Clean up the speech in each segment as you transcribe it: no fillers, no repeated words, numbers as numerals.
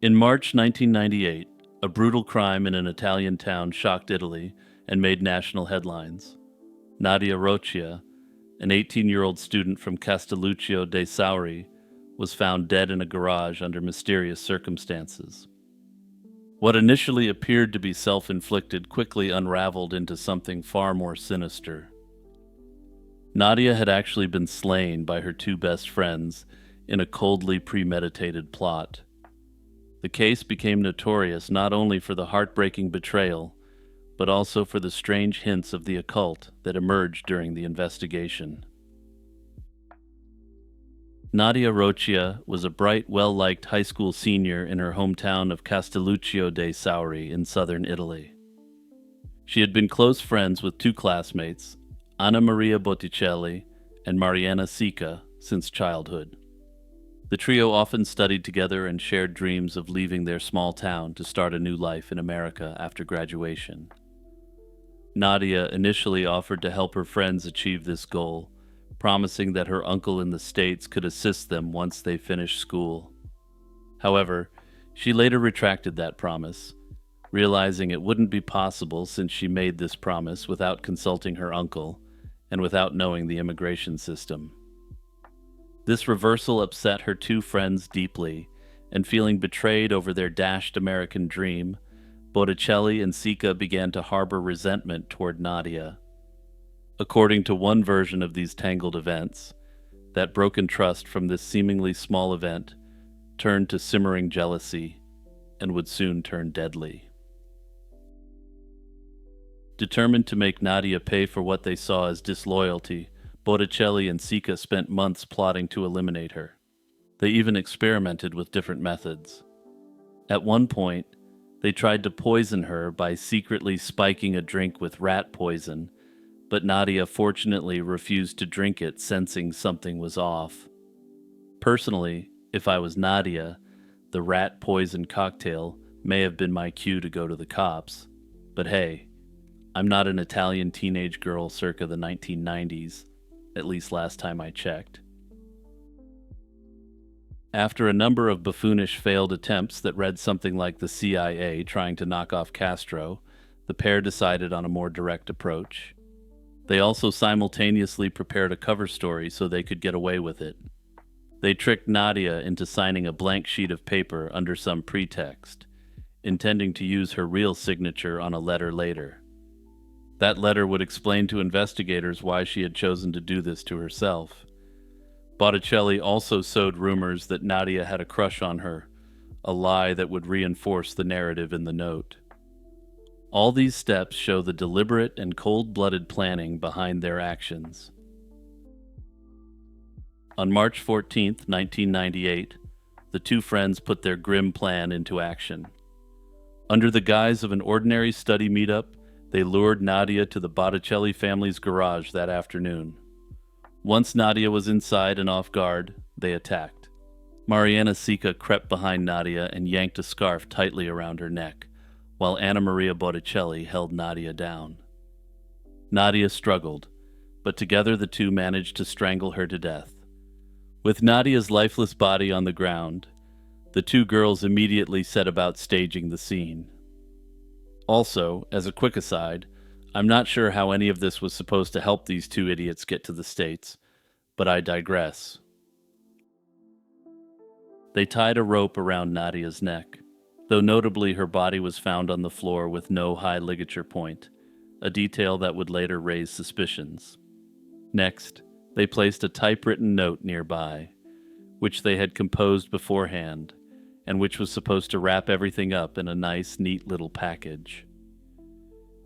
In March 1998, a brutal crime in an Italian town shocked Italy and made national headlines. Nadia Roccia, an 18-year-old student from Castelluccio dei Sauri, was found dead in a garage under mysterious circumstances. What initially appeared to be self-inflicted quickly unraveled into something far more sinister. Nadia had actually been slain by her two best friends in a coldly premeditated plot. The case became notorious not only for the heartbreaking betrayal, but also for the strange hints of the occult that emerged during the investigation. Nadia Roccia was a bright, well-liked high school senior in her hometown of Castelluccio dei Sauri in southern Italy. She had been close friends with two classmates, Anna Maria Botticelli and Mariana Sica, since childhood. The trio often studied together and shared dreams of leaving their small town to start a new life in America after graduation. Nadia initially offered to help her friends achieve this goal, promising that her uncle in the States could assist them once they finished school. However, she later retracted that promise, realizing it wouldn't be possible since she made this promise without consulting her uncle and without knowing the immigration system. This reversal upset her two friends deeply, and feeling betrayed over their dashed American dream, Botticelli and Sica began to harbor resentment toward Nadia. According to one version of these tangled events, that broken trust from this seemingly small event turned to simmering jealousy and would soon turn deadly. Determined to make Nadia pay for what they saw as disloyalty, Botticelli and Sica spent months plotting to eliminate her. They even experimented with different methods. At one point, they tried to poison her by secretly spiking a drink with rat poison, but Nadia fortunately refused to drink it, sensing something was off. Personally, if I was Nadia, the rat poison cocktail may have been my cue to go to the cops. But hey, I'm not an Italian teenage girl circa the 1990s, at least last time I checked. After a number of buffoonish failed attempts that read something like the CIA trying to knock off Castro, the pair decided on a more direct approach. They also simultaneously prepared a cover story so they could get away with it. They tricked Nadia into signing a blank sheet of paper under some pretext, intending to use her real signature on a letter later. That letter would explain to investigators why she had chosen to do this to herself. Botticelli also sowed rumors that Nadia had a crush on her, a lie that would reinforce the narrative in the note. All these steps show the deliberate and cold-blooded planning behind their actions. On March 14, 1998, the two friends put their grim plan into action. Under the guise of an ordinary study meetup, they lured Nadia to the Botticelli family's garage that afternoon. Once Nadia was inside and off guard, they attacked. Mariana Sica crept behind Nadia and yanked a scarf tightly around her neck, while Anna Maria Botticelli held Nadia down. Nadia struggled, but together the two managed to strangle her to death. With Nadia's lifeless body on the ground, the two girls immediately set about staging the scene. Also, as a quick aside, I'm not sure how any of this was supposed to help these two idiots get to the States, but I digress. They tied a rope around Nadia's neck, though notably her body was found on the floor with no high ligature point, a detail that would later raise suspicions. Next, they placed a typewritten note nearby, which they had composed beforehand, and which was supposed to wrap everything up in a nice, neat little package.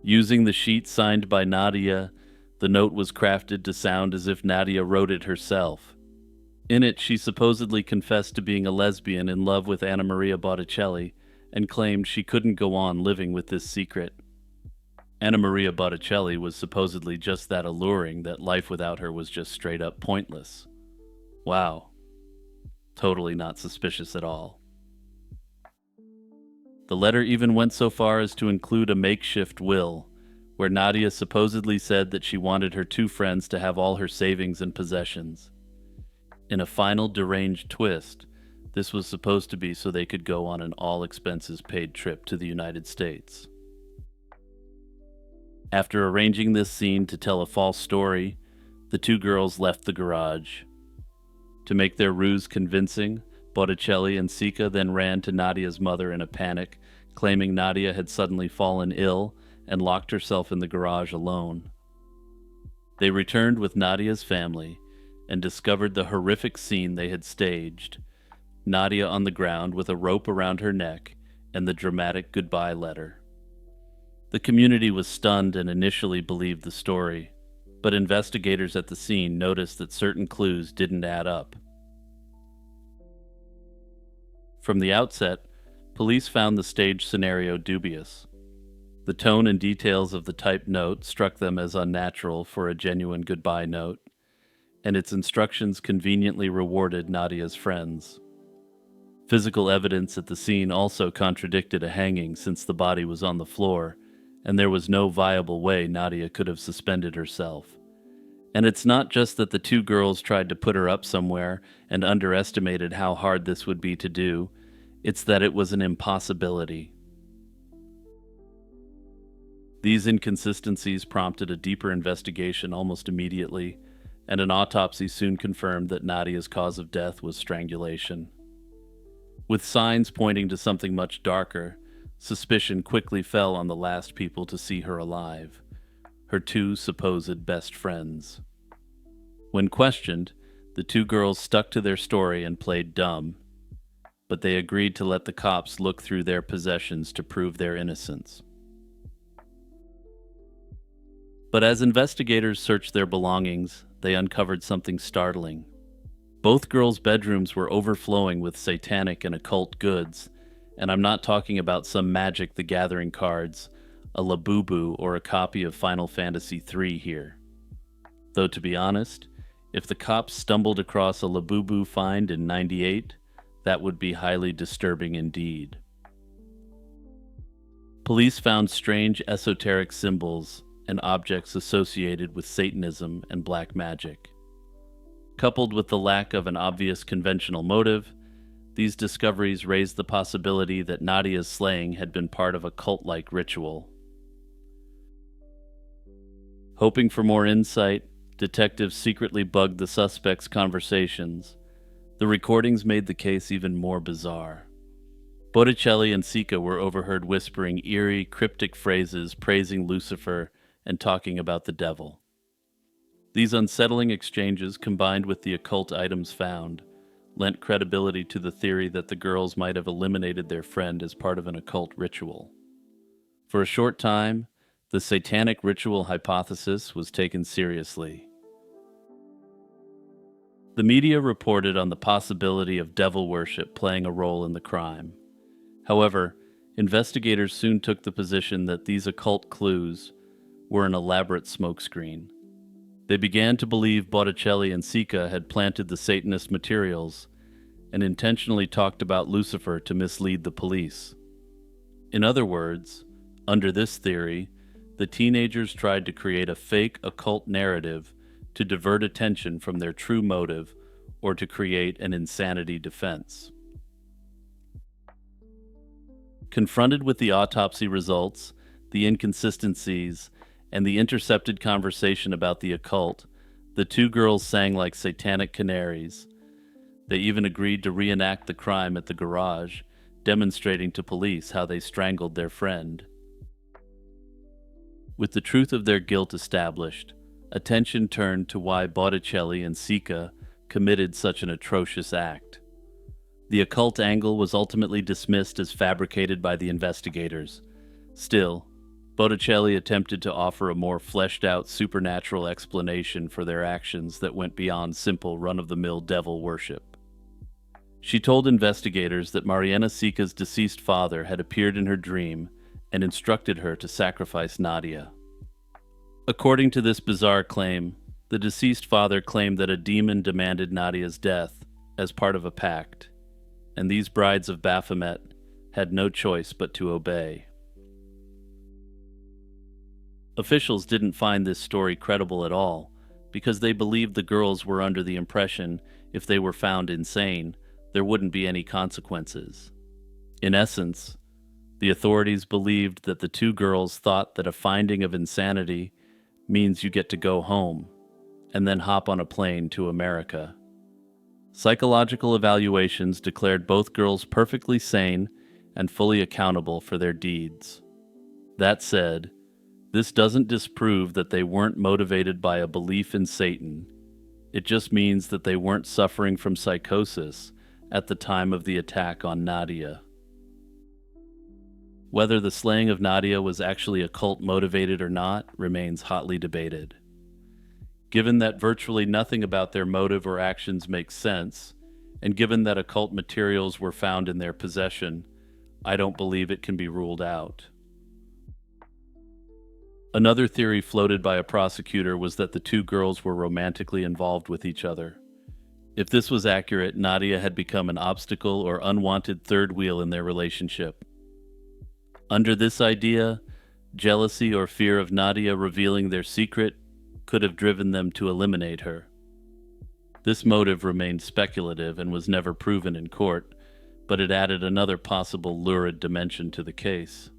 Using the sheet signed by Nadia, the note was crafted to sound as if Nadia wrote it herself. In it, she supposedly confessed to being a lesbian in love with Anna Maria Botticelli and claimed she couldn't go on living with this secret. Anna Maria Botticelli was supposedly just that alluring that life without her was just straight up pointless. Wow. Totally not suspicious at all. The letter even went so far as to include a makeshift will, where Nadia supposedly said that she wanted her two friends to have all her savings and possessions. In a final deranged twist, This was supposed to be so they could go on an all-expenses-paid trip to the United States. After arranging this scene to tell a false story, the two girls left the garage. To make their ruse convincing, Botticelli and Sika then ran to Nadia's mother in a panic, claiming Nadia had suddenly fallen ill and locked herself in the garage alone. They returned with Nadia's family and discovered the horrific scene they had staged: Nadia on the ground with a rope around her neck and the dramatic goodbye letter. The community was stunned and initially believed the story, but investigators at the scene noticed that certain clues didn't add up. From the outset, police found the staged scenario dubious. The tone and details of the typed note struck them as unnatural for a genuine goodbye note, and its instructions conveniently rewarded Nadia's friends. Physical evidence at the scene also contradicted a hanging, since the body was on the floor, and there was no viable way Nadia could have suspended herself. And it's not just that the two girls tried to put her up somewhere and underestimated how hard this would be to do, it's that it was an impossibility. These inconsistencies prompted a deeper investigation almost immediately, and an autopsy soon confirmed that Nadia's cause of death was strangulation. With signs pointing to something much darker, suspicion quickly fell on the last people to see her alive: her two supposed best friends. When questioned, the two girls stuck to their story and played dumb, but they agreed to let the cops look through their possessions to prove their innocence. But as investigators searched their belongings, they uncovered something startling. Both girls' bedrooms were overflowing with satanic and occult goods, and I'm not talking about some Magic the Gathering cards, a Labubu, or a copy of Final Fantasy III here. Though to be honest, if the cops stumbled across a Labubu find in '98, that would be highly disturbing indeed. Police found strange esoteric symbols and objects associated with Satanism and black magic. Coupled with the lack of an obvious conventional motive, these discoveries raised the possibility that Nadia's slaying had been part of a cult-like ritual. Hoping for more insight, detectives secretly bugged the suspects' conversations. The recordings made the case even more bizarre. Botticelli and Sika were overheard whispering eerie, cryptic phrases praising Lucifer and talking about the devil. These unsettling exchanges, combined with the occult items found, lent credibility to the theory that the girls might have eliminated their friend as part of an occult ritual. For a short time, the satanic ritual hypothesis was taken seriously. The media reported on the possibility of devil worship playing a role in the crime. However, investigators soon took the position that these occult clues were an elaborate smokescreen. They began to believe Botticelli and Sika had planted the Satanist materials and intentionally talked about Lucifer to mislead the police. In other words, under this theory, the teenagers tried to create a fake occult narrative to divert attention from their true motive or to create an insanity defense. Confronted with the autopsy results, the inconsistencies, and the intercepted conversation about the occult, the two girls sang like satanic canaries. They even agreed to reenact the crime at the garage, demonstrating to police how they strangled their friend. With the truth of their guilt established, attention turned to why Botticelli and Sika committed such an atrocious act. The occult angle was ultimately dismissed as fabricated by the investigators. Still, Botticelli attempted to offer a more fleshed-out supernatural explanation for their actions that went beyond simple run-of-the-mill devil worship. She told investigators that Mariana Sika's deceased father had appeared in her dream and instructed her to sacrifice Nadia. According to this bizarre claim, the deceased father claimed that a demon demanded Nadia's death as part of a pact, and these brides of Baphomet had no choice but to obey. Officials didn't find this story credible at all, because they believed the girls were under the impression if they were found insane, there wouldn't be any consequences. In essence, the authorities believed that the two girls thought that a finding of insanity means you get to go home and then hop on a plane to America. Psychological evaluations declared both girls perfectly sane and fully accountable for their deeds. That said, this doesn't disprove that they weren't motivated by a belief in Satan. It just means that they weren't suffering from psychosis at the time of the attack on Nadia. Whether the slaying of Nadia was actually occult motivated or not remains hotly debated. Given that virtually nothing about their motive or actions makes sense, and given that occult materials were found in their possession, I don't believe it can be ruled out. Another theory floated by a prosecutor was that the two girls were romantically involved with each other. If this was accurate, Nadia had become an obstacle or unwanted third wheel in their relationship. Under this idea, jealousy or fear of Nadia revealing their secret could have driven them to eliminate her. This motive remained speculative and was never proven in court, but it added another possible lurid dimension to the case.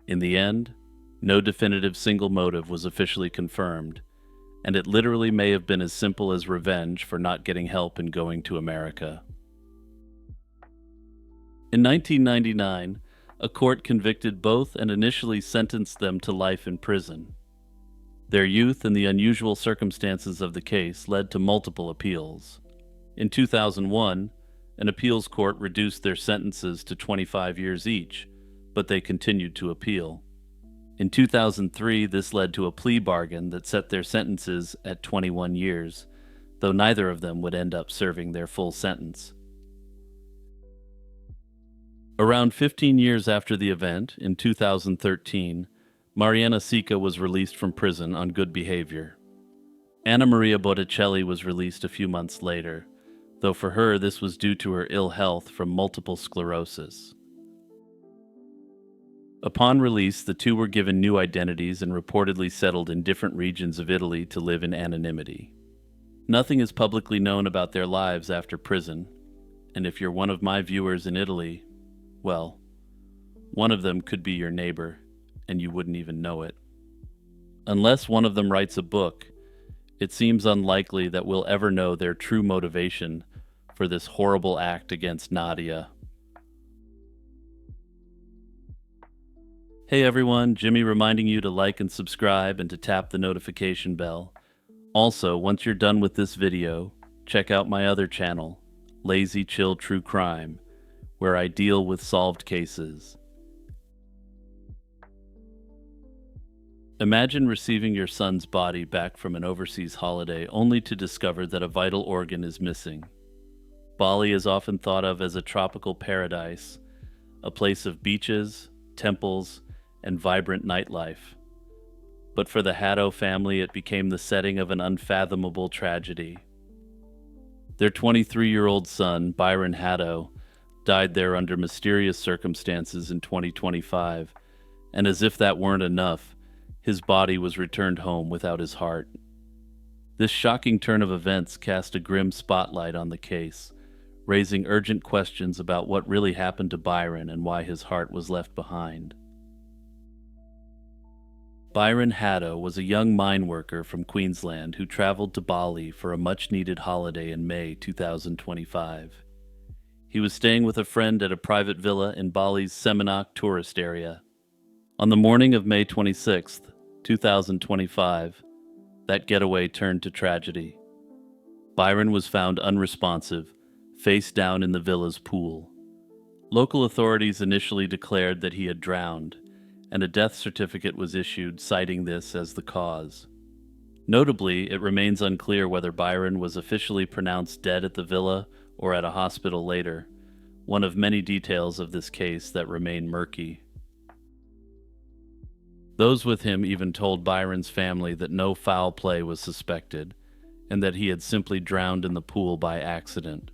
In the end, no definitive single motive was officially confirmed, and it literally may have been as simple as revenge for not getting help in going to America. In 1999, a court convicted both and initially sentenced them to life in prison. Their youth and the unusual circumstances of the case led to multiple appeals. In 2001, an appeals court reduced their sentences to 25 years each, but they continued to appeal. In 2003, this led to a plea bargain that set their sentences at 21 years, though neither of them would end up serving their full sentence. Around 15 years after the event, in 2013, Mariana Sica was released from prison on good behavior. Anna Maria Botticelli was released a few months later, though for her this was due to her ill health from multiple sclerosis. Upon release, the two were given new identities and reportedly settled in different regions of Italy to live in anonymity. Nothing is publicly known about their lives after prison, and if you're one of my viewers in Italy, well, one of them could be your neighbor, and you wouldn't even know it. Unless one of them writes a book, it seems unlikely that we'll ever know their true motivation for this horrible act against Nadia. Hey everyone, Jimmy reminding you to like and subscribe and to tap the notification bell. Also, once you're done with this video, check out my other channel, Lazy Chill True Crime, where I deal with solved cases. Imagine receiving your son's body back from an overseas holiday only to discover that a vital organ is missing. Bali is often thought of as a tropical paradise, a place of beaches, temples, and vibrant nightlife. But for the Haddo family, it became the setting of an unfathomable tragedy. Their 23-year-old son, Byron Haddo, died there under mysterious circumstances in 2025, and as if that weren't enough, his body was returned home without his heart. This shocking turn of events cast a grim spotlight on the case, raising urgent questions about what really happened to Byron and why his heart was left behind. Byron Haddo was a young mine worker from Queensland who traveled to Bali for a much-needed holiday in May 2025. He was staying with a friend at a private villa in Bali's Seminyak tourist area. On the morning of May 26, 2025, that getaway turned to tragedy. Byron was found unresponsive, face down in the villa's pool. Local authorities initially declared that he had drowned, and a death certificate was issued citing this as the cause. Notably, it remains unclear whether Byron was officially pronounced dead at the villa or at a hospital later, one of many details of this case that remain murky. Those with him even told Byron's family that no foul play was suspected, and that he had simply drowned in the pool by accident.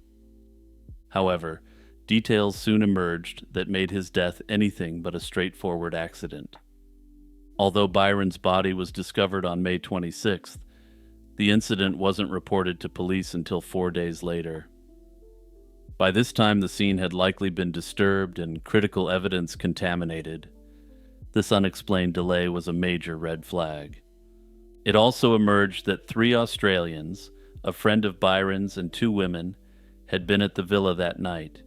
However, details soon emerged that made his death anything but a straightforward accident. Although Byron's body was discovered on May 26th, the incident wasn't reported to police until 4 days later. By this time, the scene had likely been disturbed and critical evidence contaminated. This unexplained delay was a major red flag. It also emerged that 3 Australians, a friend of Byron's and 2 women, had been at the villa that night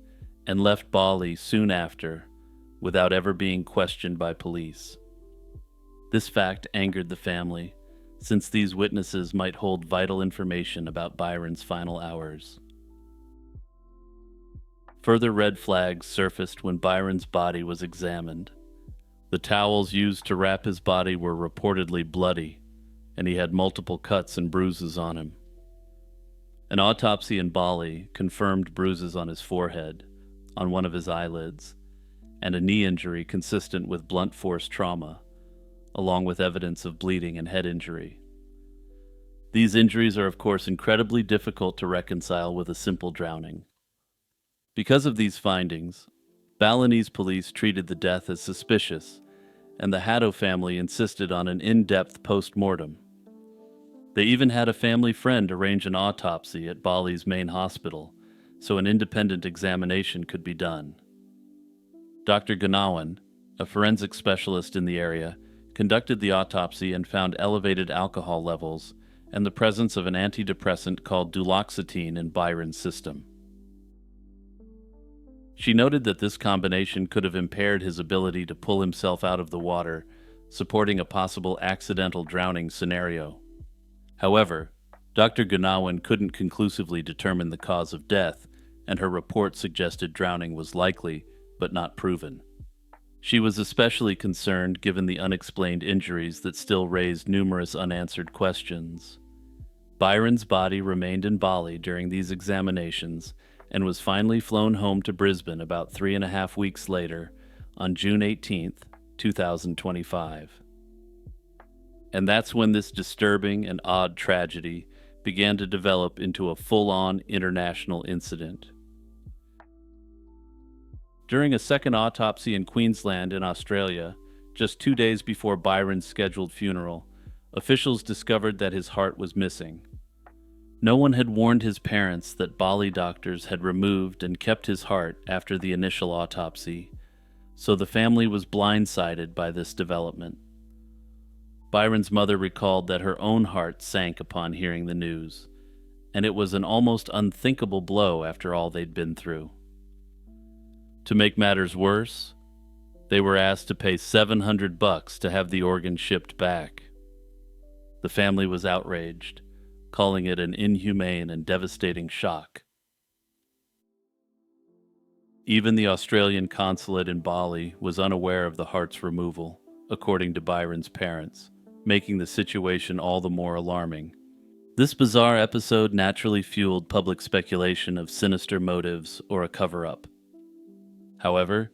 and left Bali soon after without ever being questioned by police. This fact angered the family, since these witnesses might hold vital information about Byron's final hours. Further red flags surfaced when Byron's body was examined. The towels used to wrap his body were reportedly bloody, and he had multiple cuts and bruises on him. An autopsy in Bali confirmed bruises on his forehead, on one of his eyelids, and a knee injury consistent with blunt force trauma, along with evidence of bleeding and head injury. These injuries are, of course, incredibly difficult to reconcile with a simple drowning. Because of these findings, Balinese police treated the death as suspicious, and the Haddo family insisted on an in-depth post-mortem. They even had a family friend arrange an autopsy at Bali's main hospital, so an independent examination could be done. Dr. Gunawan, a forensic specialist in the area, conducted the autopsy and found elevated alcohol levels and the presence of an antidepressant called duloxetine in Byron's system. She noted that this combination could have impaired his ability to pull himself out of the water, supporting a possible accidental drowning scenario. However, Dr. Gunawan couldn't conclusively determine the cause of death, and her report suggested drowning was likely, but not proven. She was especially concerned given the unexplained injuries that still raised numerous unanswered questions. Byron's body remained in Bali during these examinations and was finally flown home to Brisbane about 3.5 weeks later, on June 18, 2025. And that's when this disturbing and odd tragedy began to develop into a full-on international incident. During a second autopsy in Queensland in Australia, just 2 days before Byron's scheduled funeral, officials discovered that his heart was missing. No one had warned his parents that Bali doctors had removed and kept his heart after the initial autopsy, so the family was blindsided by this development. Byron's mother recalled that her own heart sank upon hearing the news, and it was an almost unthinkable blow after all they'd been through. To make matters worse, they were asked to pay $700 to have the organ shipped back. The family was outraged, calling it an inhumane and devastating shock. Even the Australian consulate in Bali was unaware of the heart's removal, according to Byron's parents, making the situation all the more alarming. This bizarre episode naturally fueled public speculation of sinister motives or a cover-up. However,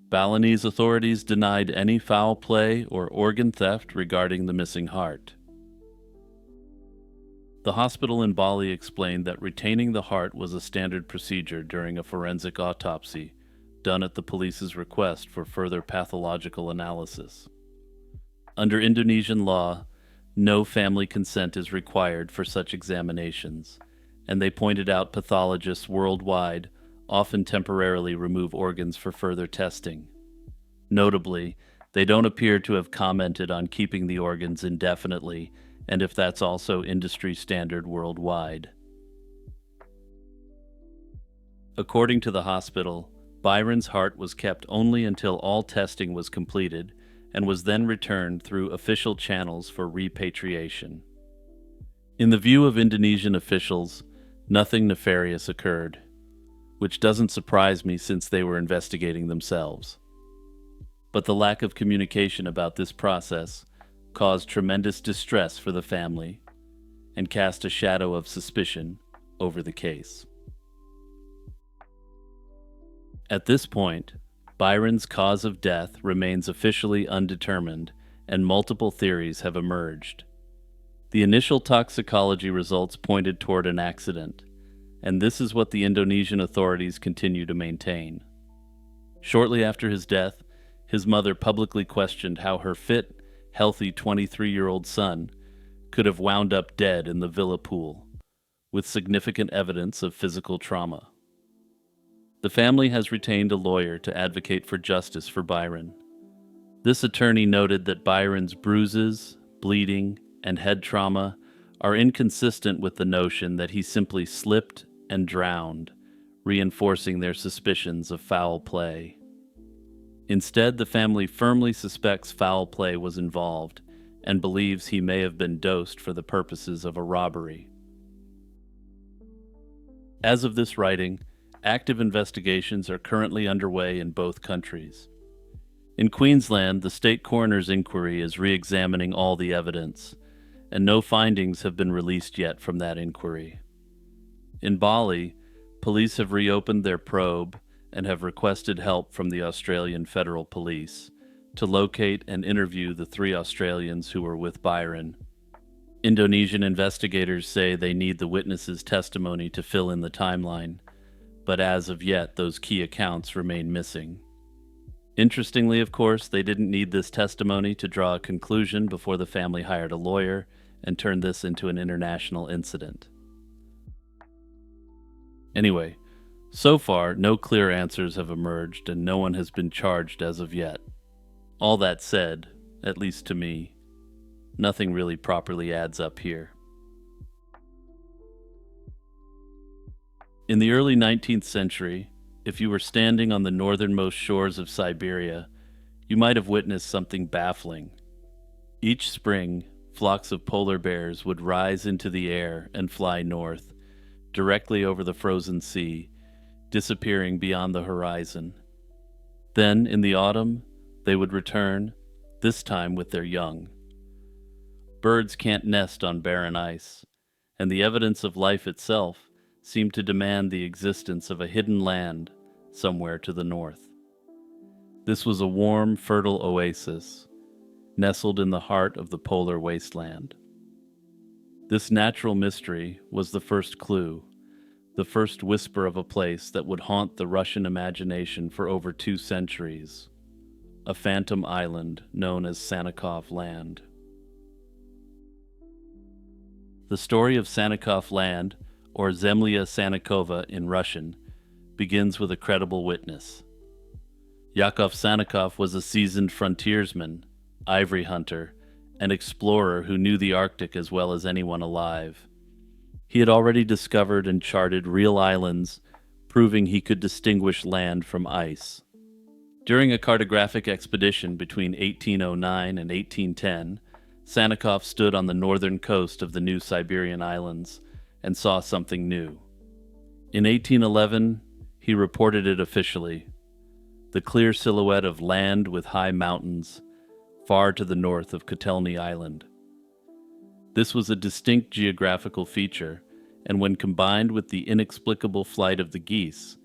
Balinese authorities denied any foul play or organ theft regarding the missing heart. The hospital in Bali explained that retaining the heart was a standard procedure during a forensic autopsy, done at the police's request for further pathological analysis. Under Indonesian law, no family consent is required for such examinations, and they pointed out pathologists worldwide often temporarily remove organs for further testing. Notably, they don't appear to have commented on keeping the organs indefinitely, and if that's also industry standard worldwide. According to the hospital, Byron's heart was kept only until all testing was completed and was then returned through official channels for repatriation. In the view of Indonesian officials, nothing nefarious occurred, which doesn't surprise me since they were investigating themselves. But the lack of communication about this process caused tremendous distress for the family and cast a shadow of suspicion over the case. At this point, Byron's cause of death remains officially undetermined, and multiple theories have emerged. The initial toxicology results pointed toward an accident, and this is what the Indonesian authorities continue to maintain. Shortly after his death, his mother publicly questioned how her fit, healthy 23-year-old son could have wound up dead in the villa pool, with significant evidence of physical trauma. The family has retained a lawyer to advocate for justice for Byron. This attorney noted that Byron's bruises, bleeding, and head trauma are inconsistent with the notion that he simply slipped and drowned, reinforcing their suspicions of foul play. Instead, the family firmly suspects foul play was involved and believes he may have been dosed for the purposes of a robbery. As of this writing, active investigations are currently underway in both countries. In Queensland, the state coroner's inquiry is re-examining all the evidence, and no findings have been released yet from that inquiry. In Bali, police have reopened their probe and have requested help from the Australian Federal Police to locate and interview the 3 Australians who were with Byron. Indonesian investigators say they need the witnesses' testimony to fill in the timeline, but as of yet, those key accounts remain missing. Interestingly, of course, they didn't need this testimony to draw a conclusion before the family hired a lawyer and turned this into an international incident. Anyway, so far, no clear answers have emerged and no one has been charged as of yet. All that said, at least to me, nothing really properly adds up here. In the early 19th century, if you were standing on the northernmost shores of Siberia, you might have witnessed something baffling. Each spring, flocks of polar bears would rise into the air and fly north, directly over the frozen sea, disappearing beyond the horizon. Then, in the autumn, they would return, this time with their young. Birds can't nest on barren ice, and the evidence of life itself seemed to demand the existence of a hidden land somewhere to the north. This was a warm, fertile oasis, nestled in the heart of the polar wasteland. This natural mystery was the first clue, the first whisper of a place that would haunt the Russian imagination for over 2 centuries, a phantom island known as Sannikov Land. The story of Sannikov Land, or Zemlya Sannikova in Russian, begins with a credible witness. Yakov Sannikov was a seasoned frontiersman, ivory hunter, and explorer who knew the Arctic as well as anyone alive. He had already discovered and charted real islands, proving he could distinguish land from ice. During a cartographic expedition between 1809 and 1810, Sannikov stood on the northern coast of the new Siberian islands and saw something new. In 1811, he reported it officially: the clear silhouette of land with high mountains, far to the north of Kotelny Island. This was a distinct geographical feature, and when combined with the inexplicable flight of the geese,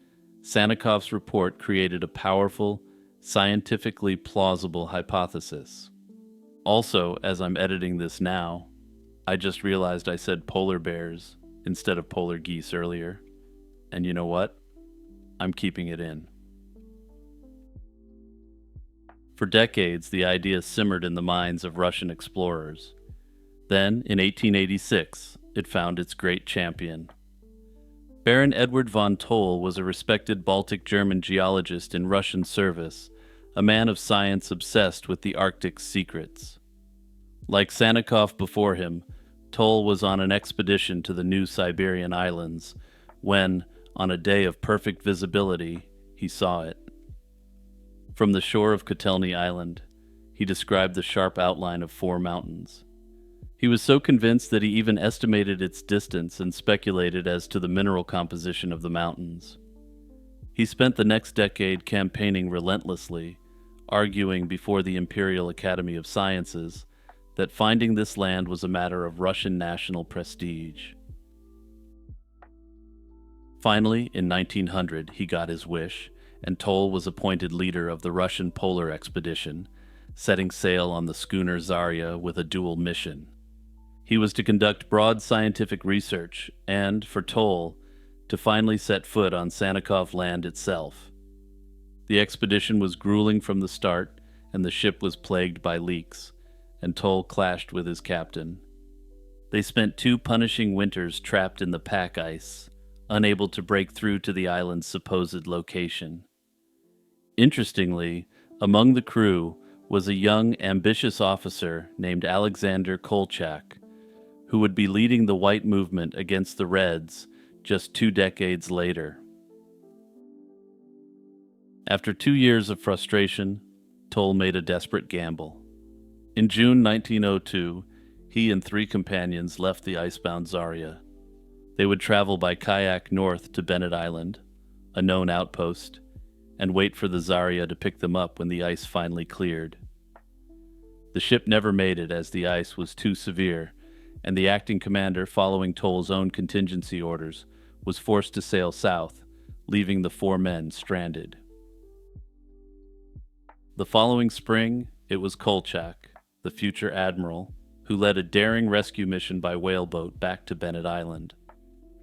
Sannikov's report created a powerful, scientifically plausible hypothesis. Also, as I'm editing this now, I just realized I said polar bears instead of polar geese earlier. And you know what? I'm keeping it in. For decades, the idea simmered in the minds of Russian explorers. Then, in 1886, it found its great champion. Baron Edward von Toll was a respected Baltic German geologist in Russian service, a man of science obsessed with the Arctic's secrets. Like Sannikov before him, Toll was on an expedition to the new Siberian islands when, on a day of perfect visibility, he saw it. From the shore of Kotelny Island, he described the sharp outline of 4 mountains. He was so convinced that he even estimated its distance and speculated as to the mineral composition of the mountains. He spent the next decade campaigning relentlessly, arguing before the Imperial Academy of Sciences that finding this land was a matter of Russian national prestige. Finally, in 1900, he got his wish, and Toll was appointed leader of the Russian polar expedition, setting sail on the schooner Zarya with a dual mission. He was to conduct broad scientific research and, for Toll, to finally set foot on Sannikov Land itself. The expedition was grueling from the start, and the ship was plagued by leaks, and Toll clashed with his captain. They spent 2 punishing winters trapped in the pack ice, unable to break through to the island's supposed location. Interestingly, among the crew was a young, ambitious officer named Alexander Kolchak, who would be leading the white movement against the Reds just 2 decades later. After 2 years of frustration, Toll made a desperate gamble. In June 1902, he and 3 companions left the icebound Zarya. They would travel by kayak north to Bennett Island, a known outpost, and wait for the Zarya to pick them up when the ice finally cleared. The ship never made it as the ice was too severe, and the acting commander, following Toll's own contingency orders, was forced to sail south, leaving the 4 men stranded. The following spring, it was Kolchak, the future admiral, who led a daring rescue mission by whaleboat back to Bennett Island.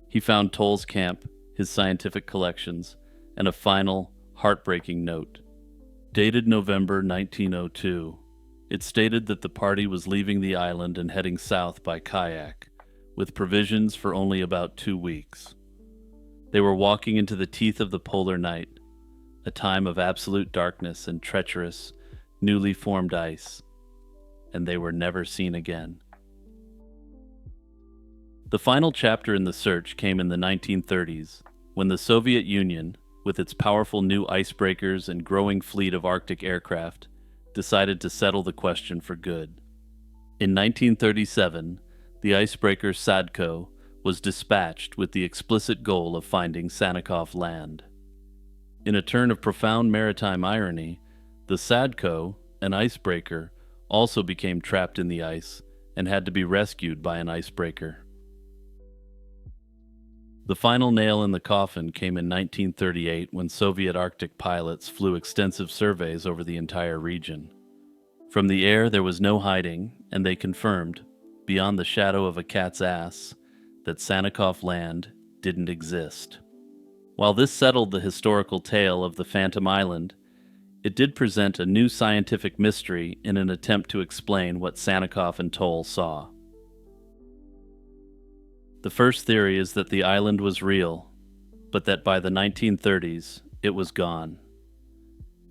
He found Toll's camp, his scientific collections, and a final, heartbreaking note. Dated November 1902, it stated that the party was leaving the island and heading south by kayak, with provisions for only about 2 weeks. They were walking into the teeth of the polar night, a time of absolute darkness and treacherous, newly formed ice, and they were never seen again. The final chapter in the search came in the 1930s, when the Soviet Union, with its powerful new icebreakers and growing fleet of Arctic aircraft, decided to settle the question for good. In 1937, the icebreaker Sadko was dispatched with the explicit goal of finding Sannikov Land. In a turn of profound maritime irony, the Sadko, an icebreaker, also became trapped in the ice and had to be rescued by an icebreaker. The final nail in the coffin came in 1938 when Soviet Arctic pilots flew extensive surveys over the entire region. From the air there was no hiding, and they confirmed, beyond the shadow of a cat's ass, that Sannikov Land didn't exist. While this settled the historical tale of the Phantom Island, it did present a new scientific mystery in an attempt to explain what Sannikov and Toll saw. The first theory is that the island was real, but that by the 1930s, it was gone.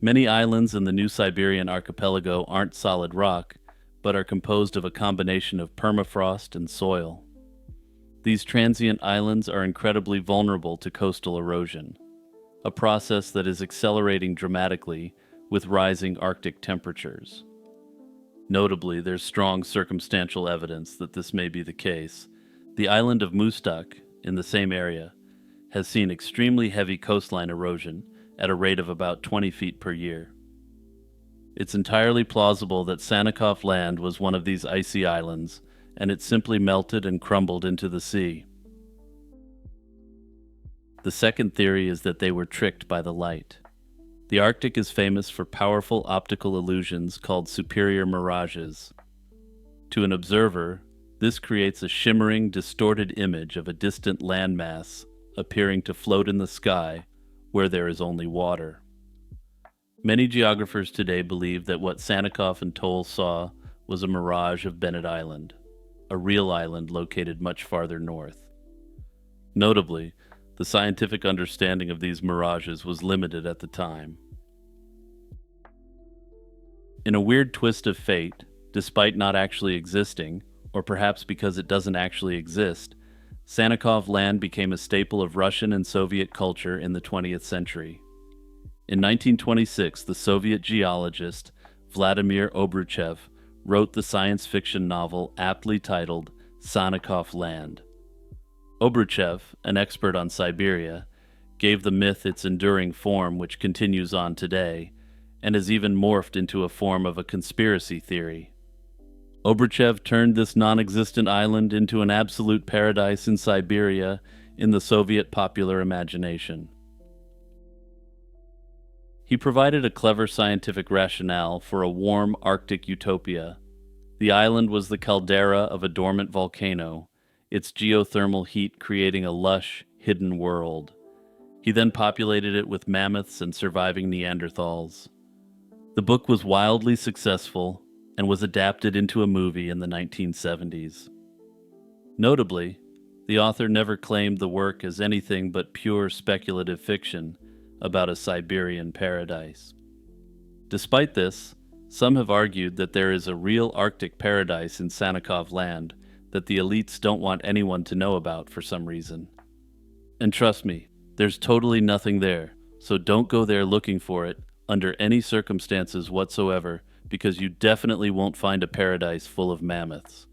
Many islands in the New Siberian archipelago aren't solid rock, but are composed of a combination of permafrost and soil. These transient islands are incredibly vulnerable to coastal erosion, a process that is accelerating dramatically with rising Arctic temperatures. Notably, there's strong circumstantial evidence that this may be the case. The island of Mustak, in the same area, has seen extremely heavy coastline erosion at a rate of about 20 feet per year. It's entirely plausible that Sannikov Land was one of these icy islands, and it simply melted and crumbled into the sea. The second theory is that they were tricked by the light. The Arctic is famous for powerful optical illusions called superior mirages. To an observer, this creates a shimmering, distorted image of a distant landmass appearing to float in the sky where there is only water. Many geographers today believe that what Sannikov and Toll saw was a mirage of Bennett Island, a real island located much farther north. Notably, the scientific understanding of these mirages was limited at the time. In a weird twist of fate, despite not actually existing, or perhaps because it doesn't actually exist, Sannikov Land became a staple of Russian and Soviet culture in the 20th century. In 1926, the Soviet geologist Vladimir Obruchev wrote the science fiction novel aptly titled Sannikov Land. Obruchev, an expert on Siberia, gave the myth its enduring form, which continues on today, and has even morphed into a form of a conspiracy theory. Obruchev turned this non-existent island into an absolute paradise in Siberia in the Soviet popular imagination. He provided a clever scientific rationale for a warm Arctic utopia. The island was the caldera of a dormant volcano, its geothermal heat creating a lush, hidden world. He then populated it with mammoths and surviving Neanderthals. The book was wildly successful and was adapted into a movie in the 1970s. Notably, The author never claimed the work as anything but pure speculative fiction about a Siberian paradise. Despite this, some have argued that there is a real Arctic paradise in Sannikov land that the elites don't want anyone to know about for some reason. And trust me, there's totally nothing there, so don't go there looking for it under any circumstances whatsoever, because you definitely won't find a paradise full of mammoths.